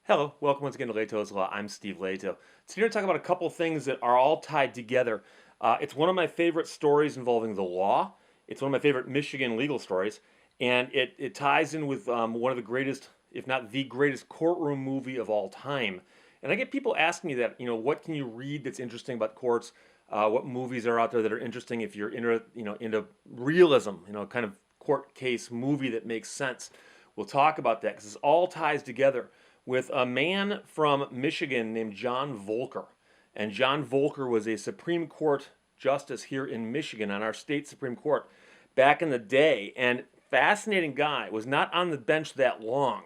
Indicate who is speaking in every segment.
Speaker 1: Hello, welcome once again to Lehto's Law. I'm Steve Lehto. Today we're going to talk about a couple of things that are all tied together. It's one of my favorite stories involving the law. It's one of my favorite Michigan legal stories, and it ties in with one of the greatest, if not the greatest, courtroom movie of all time. And I get people asking me that, what can you read that's interesting about courts? What movies are out there that are interesting if you're into realism, kind of court case movie that makes sense. We'll talk about that because this all ties together with a man from Michigan named John Voelker. And John Voelker was a Supreme Court justice here in Michigan on our state Supreme Court back in the day. And fascinating guy, was not on the bench that long.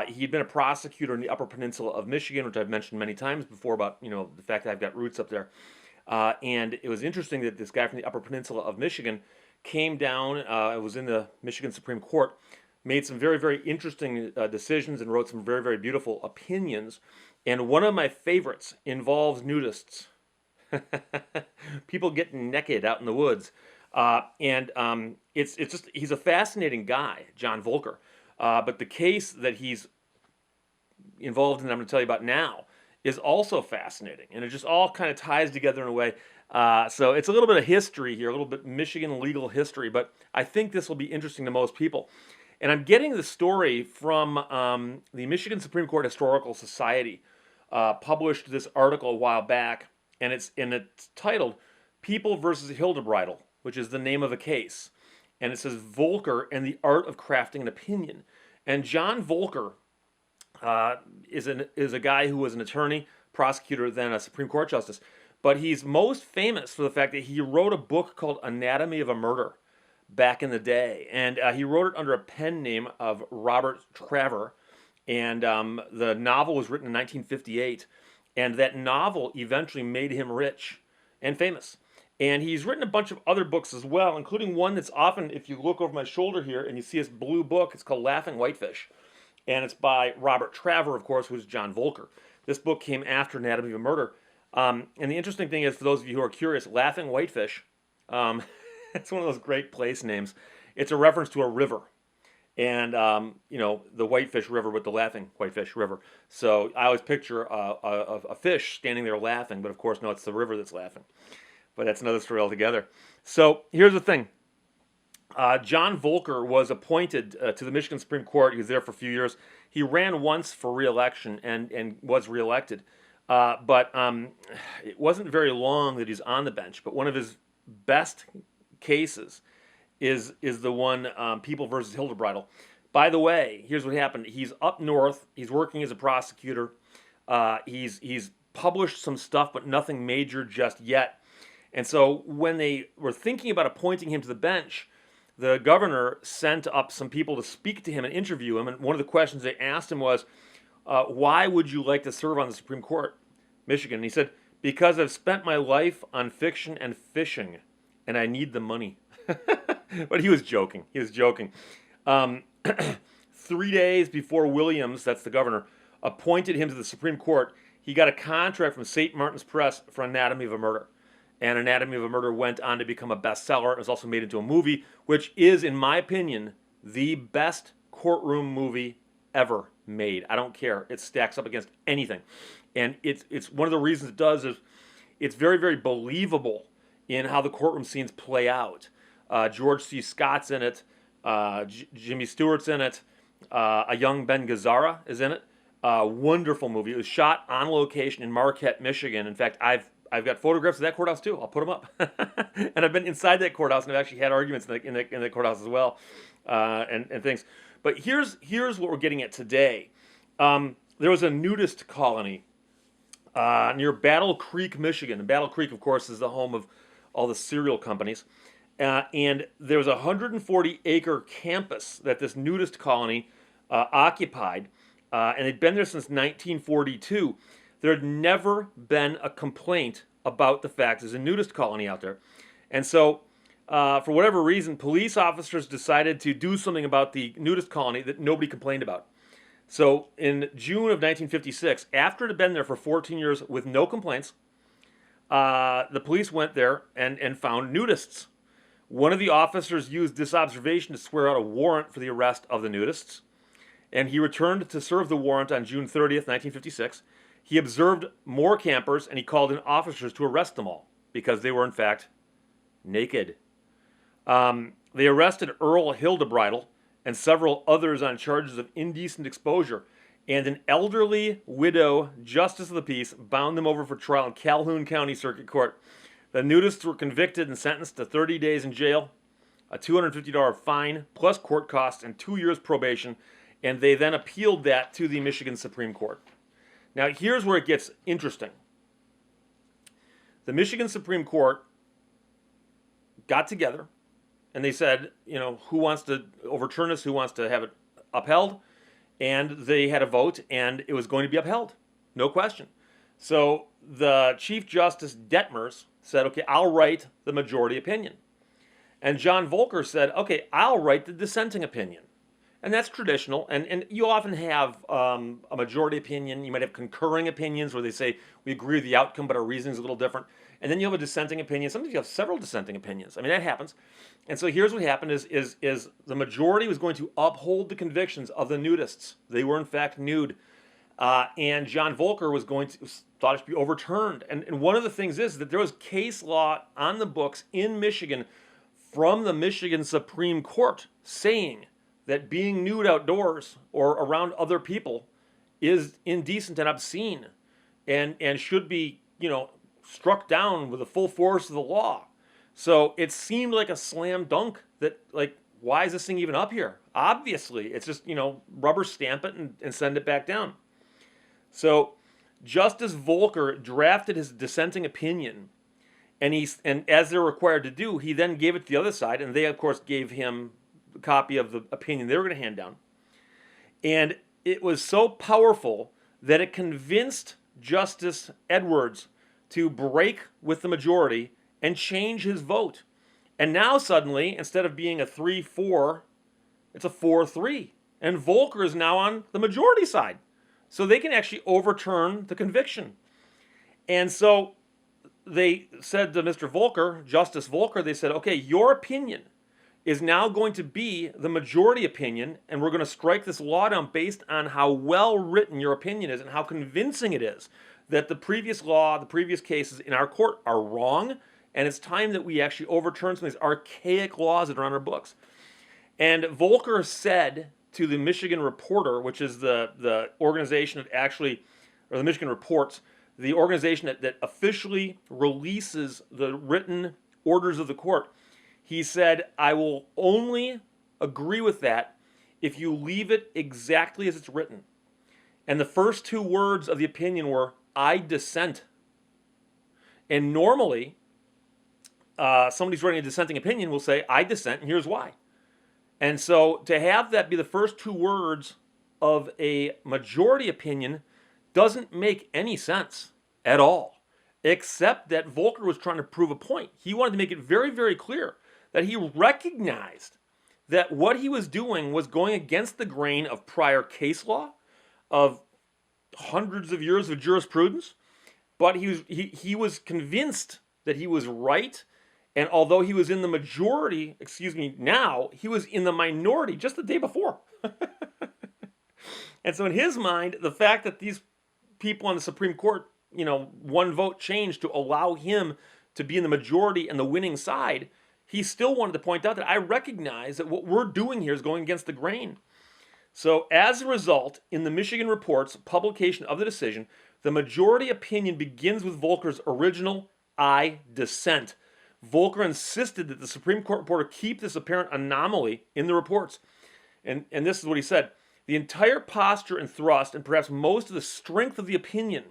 Speaker 1: He'd been a prosecutor in the Upper Peninsula of Michigan, which I've mentioned many times before about the fact that I've got roots up there. And it was interesting that this guy from the Upper Peninsula of Michigan came down. Was in the Michigan Supreme Court, made some very, very interesting decisions and wrote some very, very beautiful opinions. And one of my favorites involves nudists. People getting naked out in the woods. It's just, he's a fascinating guy, John Voelker. But the case that he's involved in, that I'm going to tell you about now, is also fascinating. And it just all kind of ties together in a way. So it's a little bit of history here, a little bit Michigan legal history, but I think this will be interesting to most people. And I'm getting the story from the Michigan Supreme Court Historical Society. Published this article a while back, and it's titled "People versus Hildebridal," which is the name of a case. And it says Voelker and the Art of Crafting an Opinion. And John Voelker is a guy who was an attorney, prosecutor, then a Supreme Court justice. But he's most famous for the fact that he wrote a book called Anatomy of a Murder back in the day. And he wrote it under a pen name of Robert Traver. And the novel was written in 1958. And that novel eventually made him rich and famous. And he's written a bunch of other books as well, including one that's often, if you look over my shoulder here and you see this blue book, it's called Laughing Whitefish. And it's by Robert Traver, of course, who's John Voelker. This book came after Anatomy of a Murder. And the interesting thing is, for those of you who are curious, Laughing Whitefish, it's one of those great place names. It's a reference to a river. And, the Whitefish River with the Laughing Whitefish River. So I always picture a fish standing there laughing, but of course, no, it's the river that's laughing. But that's another story altogether. So here's the thing. John Voelker was appointed to the Michigan Supreme Court. He was there for a few years. He ran once for re-election and was re-elected. But it wasn't very long that he's on the bench. But one of his best cases is the one, People versus Hildebridal. By the way, here's what happened. He's up north. He's working as a prosecutor. He's published some stuff, but nothing major just yet. And so when they were thinking about appointing him to the bench, the governor sent up some people to speak to him and interview him. And one of the questions they asked him was, why would you like to serve on the Supreme Court, Michigan? And he said, because I've spent my life on fiction and fishing, and I need the money. But he was joking. He was joking. 3 days before Williams, that's the governor, appointed him to the Supreme Court, he got a contract from St. Martin's Press for Anatomy of a Murder. And Anatomy of a Murder went on to become a bestseller. It was also made into a movie, which is, in my opinion, the best courtroom movie ever made. I don't care. It stacks up against anything. And it's one of the reasons it does is it's very, very believable in how the courtroom scenes play out. George C. Scott's in it. Jimmy Stewart's in it. A young Ben Gazzara is in it. Wonderful movie. It was shot on location in Marquette, Michigan. In fact, I've got photographs of that courthouse too. I'll put them up. And I've been inside that courthouse, and I've actually had arguments in the courthouse as well, and things. But here's what we're getting at today. There was a nudist colony near Battle Creek, Michigan. And Battle Creek, of course, is the home of all the cereal companies. And there was a 140-acre campus that this nudist colony occupied, and they'd been there since 1942. There had never been a complaint about the fact there's a nudist colony out there. And so, for whatever reason, police officers decided to do something about the nudist colony that nobody complained about. So, in June of 1956, after it had been there for 14 years with no complaints, the police went there and found nudists. One of the officers used this observation to swear out a warrant for the arrest of the nudists. and he returned to serve the warrant on June 30th, 1956. He observed more campers, and he called in officers to arrest them all because they were, in fact, naked. They arrested Earl Hildebridle and several others on charges of indecent exposure, and an elderly widow justice of the peace bound them over for trial in Calhoun County Circuit Court. The nudists were convicted and sentenced to 30 days in jail, a $250 fine, plus court costs, and 2 years probation, and they then appealed that to the Michigan Supreme Court. Now, here's where it gets interesting. The Michigan Supreme Court got together, and they said, who wants to overturn this, who wants to have it upheld? And they had a vote, and it was going to be upheld. No question. So the Chief Justice Detmers said, okay, I'll write the majority opinion. And John Voelker said, okay, I'll write the dissenting opinion. And that's traditional. And you often have a majority opinion. You might have concurring opinions where they say, we agree with the outcome, but our reasoning is a little different. And then you have a dissenting opinion. Sometimes you have several dissenting opinions. I mean, that happens. And so here's what happened is the majority was going to uphold the convictions of the nudists. They were, in fact, nude. And John Voelker thought it should be overturned. And one of the things is that there was case law on the books in Michigan from the Michigan Supreme Court saying that being nude outdoors or around other people is indecent and obscene and should be, struck down with the full force of the law. So it seemed like a slam dunk that, why is this thing even up here? Obviously, it's just, rubber stamp it and send it back down. So Justice Voelker drafted his dissenting opinion, and as they're required to do, he then gave it to the other side, and they, of course, gave him a copy of the opinion they were going to hand down. And it was so powerful that it convinced Justice Edwards to break with the majority and change his vote. And now suddenly, instead of being a 3-4, it's a 4-3. And Voelker is now on the majority side. So they can actually overturn the conviction. And so they said to Mr. Voelker, Justice Voelker, they said, okay, your opinion is now going to be the majority opinion, and we're going to strike this law down based on how well written your opinion is and how convincing it is that the previous law, the previous cases in our court are wrong, and it's time that we actually overturn some of these archaic laws that are on our books. And Voelker said to the Michigan Reporter, which is the organization that actually, or the Michigan Reports, the organization that officially releases the written orders of the court, he said, I will only agree with that if you leave it exactly as it's written. And the first two words of the opinion were, I dissent. And normally, somebody's writing a dissenting opinion will say, I dissent, and here's why. And so to have that be the first two words of a majority opinion doesn't make any sense at all, except that Voelker was trying to prove a point. He wanted to make it very, very clear that he recognized that what he was doing was going against the grain of prior case law, of hundreds of years of jurisprudence, but he was convinced that he was right. And although he was in the majority, now, he was in the minority just the day before. And so in his mind, the fact that these people on the Supreme Court, one vote changed to allow him to be in the majority and the winning side, he still wanted to point out that I recognize that what we're doing here is going against the grain. So as a result, in the Michigan Reports publication of the decision, the majority opinion begins with Voelker's original I dissent. Voelker insisted that the Supreme Court reporter keep this apparent anomaly in the reports. And this is what he said. The entire posture and thrust, and perhaps most of the strength of the opinion,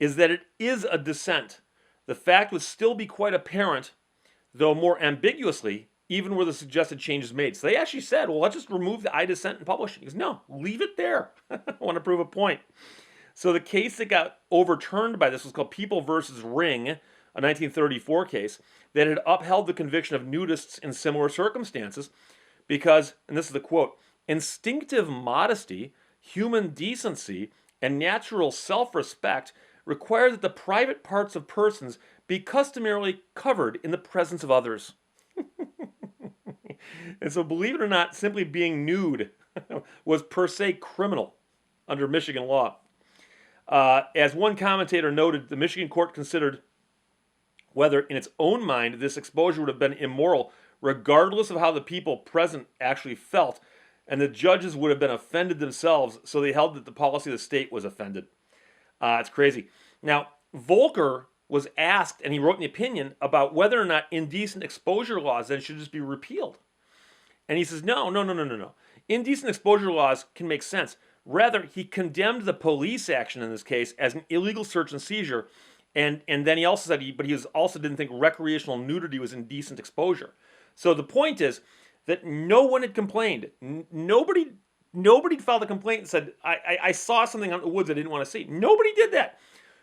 Speaker 1: is that it is a dissent. The fact would still be quite apparent, though more ambiguously, even where the suggested change is made. So they actually said, well, let's just remove the I dissent and publish it. He goes, no, leave it there. I want to prove a point. So the case that got overturned by this was called People versus Ring, a 1934 case that had upheld the conviction of nudists in similar circumstances because, and this is the quote, instinctive modesty, human decency, and natural self-respect require that the private parts of persons be customarily covered in the presence of others. And so, believe it or not, simply being nude was per se criminal under Michigan law. As one commentator noted, the Michigan court considered whether, in its own mind, this exposure would have been immoral, regardless of how the people present actually felt, and the judges would have been offended themselves, so they held that the policy of the state was offended. It's crazy. Now, Voelker was asked, and he wrote an opinion about whether or not indecent exposure laws then should just be repealed. And he says, no. Indecent exposure laws can make sense. Rather, he condemned the police action in this case as an illegal search and seizure. And then he also said, he also didn't think recreational nudity was indecent exposure. So the point is that no one had complained. Nobody filed a complaint and said, I saw something out in the woods I didn't want to see. Nobody did that.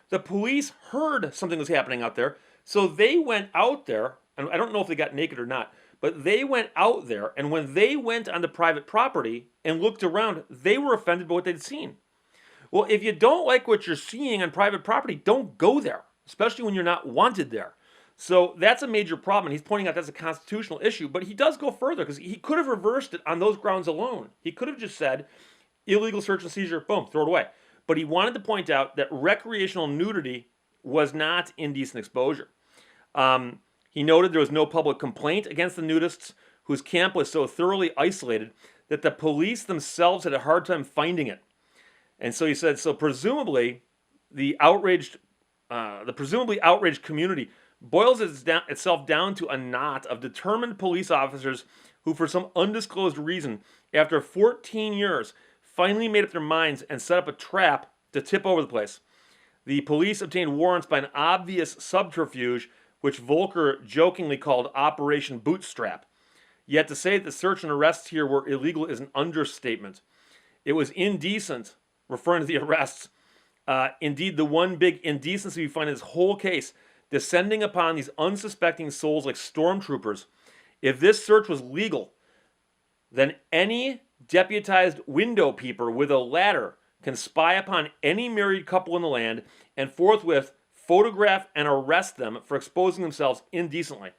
Speaker 1: The police heard something was happening out there, so they went out there, and I don't know if they got naked or not, but they went out there, and when they went onto private property and looked around, they were offended by what they'd seen. Well, if you don't like what you're seeing on private property, don't go there, especially when you're not wanted there. So that's a major problem, and he's pointing out that's a constitutional issue, but he does go further, because he could have reversed it on those grounds alone. He could have just said, illegal search and seizure, boom, throw it away. But he wanted to point out that recreational nudity was not indecent exposure. He noted there was no public complaint against the nudists, whose camp was so thoroughly isolated that the police themselves had a hard time finding it. And so he said, so presumably the presumably outraged community boils itself down to a knot of determined police officers who, for some undisclosed reason, after 14 years, finally made up their minds and set up a trap to tip over the place. The police obtained warrants by an obvious subterfuge, which Voelker jokingly called Operation Bootstrap. Yet to say that the search and arrests here were illegal is an understatement. It was indecent, referring to the arrests. Indeed, the one big indecency we find in this whole case, descending upon these unsuspecting souls like stormtroopers. If this search was legal, then any deputized window peeper with a ladder can spy upon any married couple in the land and forthwith photograph and arrest them for exposing themselves indecently.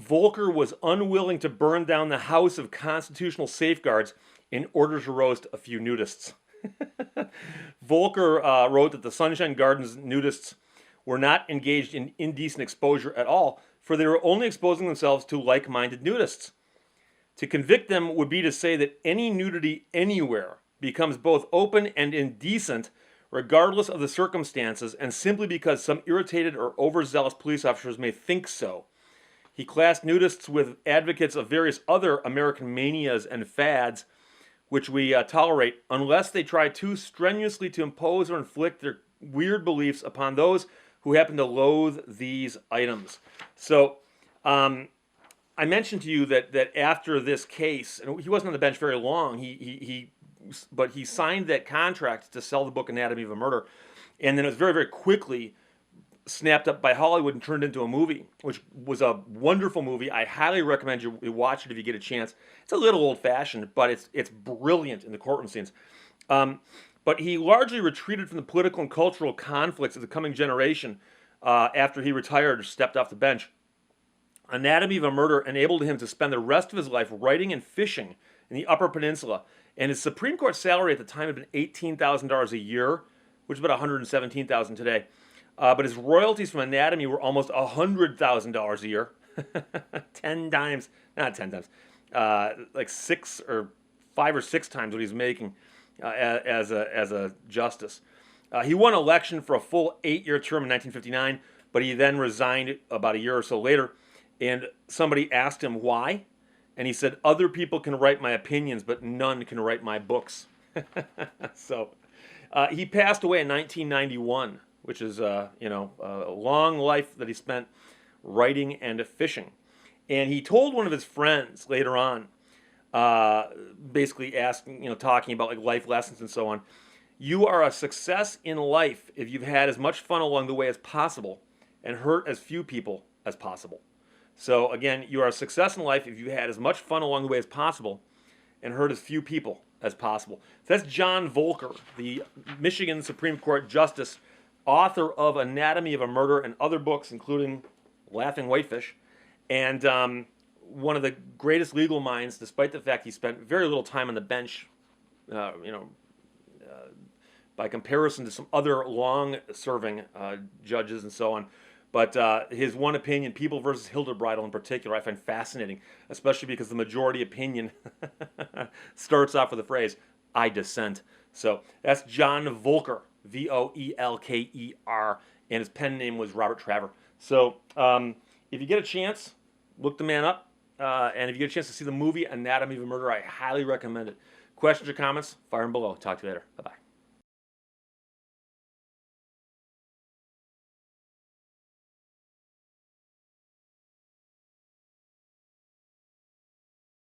Speaker 1: Voelker was unwilling to burn down the house of constitutional safeguards in order to roast a few nudists. Voelker wrote that the Sunshine Gardens nudists were not engaged in indecent exposure at all, for they were only exposing themselves to like-minded nudists. To convict them would be to say that any nudity anywhere becomes both open and indecent, regardless of the circumstances, and simply because some irritated or overzealous police officers may think so. He classed nudists with advocates of various other American manias and fads, which we tolerate unless they try too strenuously to impose or inflict their weird beliefs upon those who happen to loathe these items. So, I mentioned to you that after this case, and he wasn't on the bench very long, but he signed that contract to sell the book Anatomy of a Murder, and then it was very, very quickly snapped up by Hollywood and turned into a movie, which was a wonderful movie. I highly recommend you watch it if you get a chance. It's a little old-fashioned, but it's brilliant in the courtroom scenes. But he largely retreated from the political and cultural conflicts of the coming generation after he retired or stepped off the bench. Anatomy of a Murder enabled him to spend the rest of his life writing and fishing in the Upper Peninsula, and his Supreme Court salary at the time had been $18,000 a year, which is about $117,000 today. But his royalties from Anatomy were almost $100,000 a year. 10 times, not 10 times, like 5 or 6 times what he's making as a justice. He won election for a full 8-year term in 1959, but he then resigned about a year or so later. And somebody asked him why, and he said, "Other people can write my opinions, but none can write my books." So he passed away in 1991, which is a long life that he spent writing and fishing. And he told one of his friends later on, basically talking about like life lessons and so on, "You are a success in life if you've had as much fun along the way as possible and hurt as few people as possible." So again, you are a success in life if you had as much fun along the way as possible and hurt as few people as possible. So that's John Voelker, the Michigan Supreme Court Justice, author of Anatomy of a Murder and other books, including Laughing Whitefish. And one of the greatest legal minds, despite the fact he spent very little time on the bench, you know, by comparison to some other long-serving judges and so on. But his one opinion, People versus Hildebridal in particular, I find fascinating, especially because the majority opinion starts off with the phrase, I dissent. So that's John Voelker, Voelker, and his pen name was Robert Traver. So if you get a chance, look the man up. And if you get a chance to see the movie Anatomy of a Murder, I highly recommend it. Questions or comments? Fire them below. Talk to you later. Bye-bye.